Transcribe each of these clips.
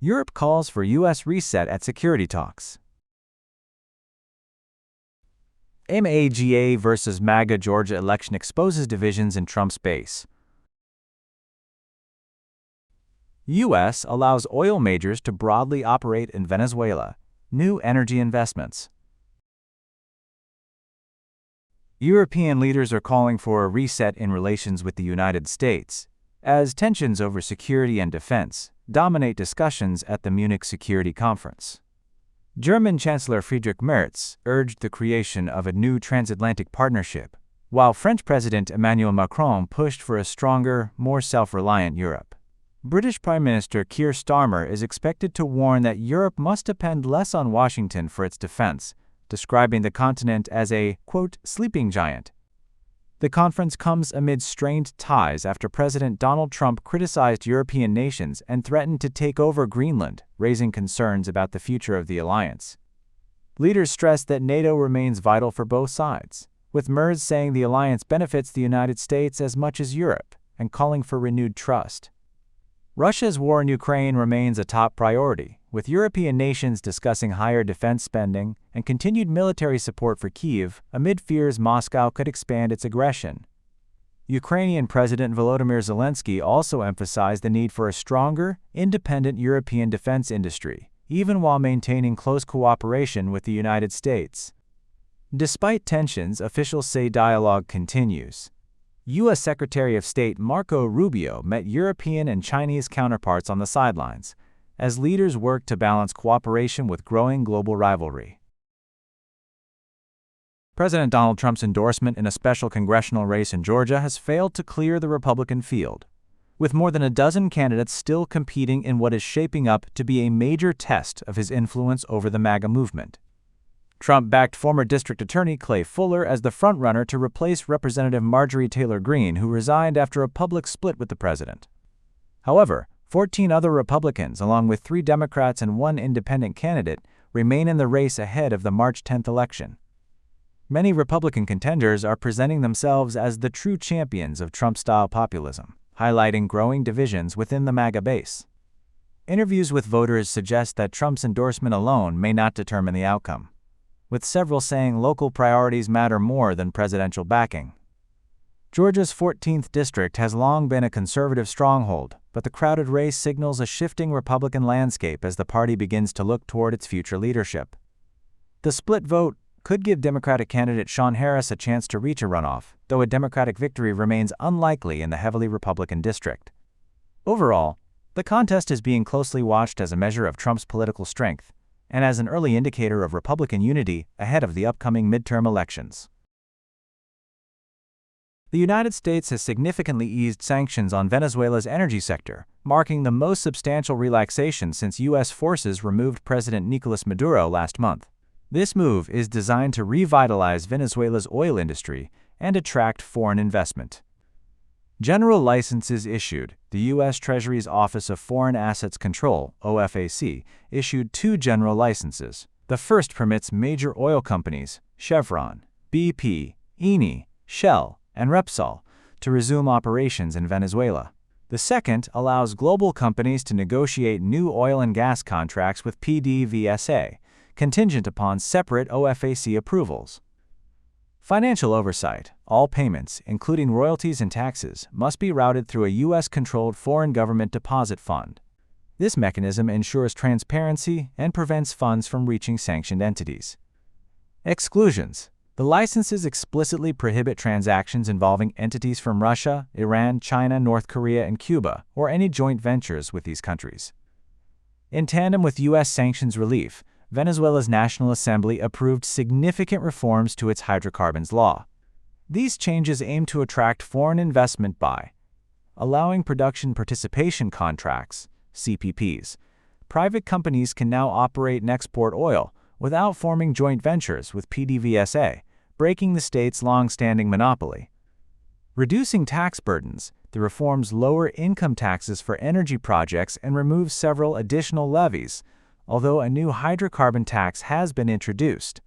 Europe calls for U.S. reset at security talks. MAGA versus MAGA Georgia election exposes divisions in Trump's base. U.S. allows oil majors to broadly operate in Venezuela. New energy investments. European leaders are calling for a reset in relations with the United States, as tensions over security and defense dominate discussions at the Munich Security Conference. German Chancellor Friedrich Merz urged the creation of a new transatlantic partnership, while French President Emmanuel Macron pushed for a stronger, more self-reliant Europe. British Prime Minister Keir Starmer is expected to warn that Europe must depend less on Washington for its defense, describing the continent as a, quote, sleeping giant. The conference comes amid strained ties after President Donald Trump criticized European nations and threatened to take over Greenland, raising concerns about the future of the alliance. Leaders stressed that NATO remains vital for both sides, with Merz saying the alliance benefits the United States as much as Europe, and calling for renewed trust. Russia's war in Ukraine remains a top priority, with European nations discussing higher defense spending and continued military support for Kyiv amid fears Moscow could expand its aggression. Ukrainian President Volodymyr Zelensky also emphasized the need for a stronger, independent European defense industry, even while maintaining close cooperation with the United States. Despite tensions, officials say dialogue continues. U.S. Secretary of State Marco Rubio met European and Chinese counterparts on the sidelines, as leaders work to balance cooperation with growing global rivalry. President Donald Trump's endorsement in a special congressional race in Georgia has failed to clear the Republican field, with more than a dozen candidates still competing in what is shaping up to be a major test of his influence over the MAGA movement. Trump backed former District Attorney Clay Fuller as the frontrunner to replace Representative Marjorie Taylor Greene, who resigned after a public split with the president. However, 14 other Republicans, along with 3 Democrats and 1 independent candidate, remain in the race ahead of the March 10th election. Many Republican contenders are presenting themselves as the true champions of Trump-style populism, highlighting growing divisions within the MAGA base. Interviews with voters suggest that Trump's endorsement alone may not determine the outcome, with several saying local priorities matter more than presidential backing. Georgia's 14th district has long been a conservative stronghold, but the crowded race signals a shifting Republican landscape as the party begins to look toward its future leadership. The split vote could give Democratic candidate Sean Harris a chance to reach a runoff, though a Democratic victory remains unlikely in the heavily Republican district. Overall, the contest is being closely watched as a measure of Trump's political strength, and as an early indicator of Republican unity ahead of the upcoming midterm elections. The United States has significantly eased sanctions on Venezuela's energy sector, marking the most substantial relaxation since U.S. forces removed President Nicolas Maduro last month. This move is designed to revitalize Venezuela's oil industry and attract foreign investment. General licenses issued. The U.S. Treasury's Office of Foreign Assets Control, OFAC, issued 2 general licenses. The first permits major oil companies, Chevron, BP, Eni, Shell, and Repsol, to resume operations in Venezuela. The second allows global companies to negotiate new oil and gas contracts with PDVSA, contingent upon separate OFAC approvals. Financial oversight. All payments, including royalties and taxes, must be routed through a U.S.-controlled foreign government deposit fund. This mechanism ensures transparency and prevents funds from reaching sanctioned entities. Exclusions. The licenses explicitly prohibit transactions involving entities from Russia, Iran, China, North Korea, and Cuba, or any joint ventures with these countries. In tandem with U.S. sanctions relief, Venezuela's National Assembly approved significant reforms to its hydrocarbons law. These changes aim to attract foreign investment by allowing production participation contracts, CPPs. Private companies can now operate and export oil without forming joint ventures with PDVSA, breaking the state's long-standing monopoly. Reducing tax burdens. The reforms lower income taxes for energy projects and remove several additional levies, although a new hydrocarbon tax has been introduced.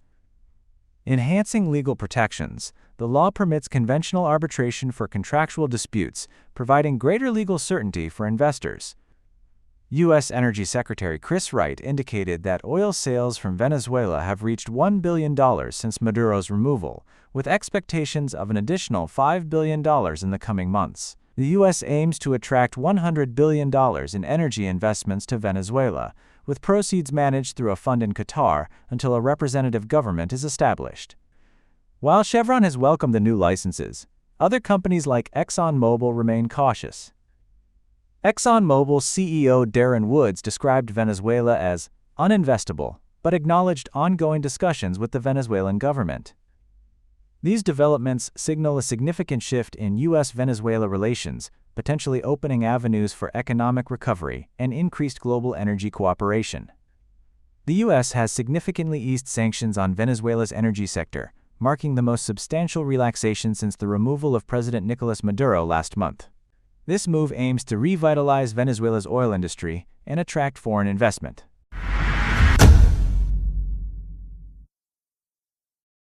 Enhancing legal protections. The law permits conventional arbitration for contractual disputes, providing greater legal certainty for investors. U.S. Energy Secretary Chris Wright indicated that oil sales from Venezuela have reached $1 billion since Maduro's removal, with expectations of an additional $5 billion in the coming months. The U.S. aims to attract $100 billion in energy investments to Venezuela, with proceeds managed through a fund in Qatar until a representative government is established. While Chevron has welcomed the new licenses, other companies like ExxonMobil remain cautious. ExxonMobil CEO Darren Woods described Venezuela as uninvestable, but acknowledged ongoing discussions with the Venezuelan government. These developments signal a significant shift in U.S.-Venezuela relations, potentially opening avenues for economic recovery and increased global energy cooperation. The U.S. has significantly eased sanctions on Venezuela's energy sector, marking the most substantial relaxation since the removal of President Nicolas Maduro last month. This move aims to revitalize Venezuela's oil industry and attract foreign investment.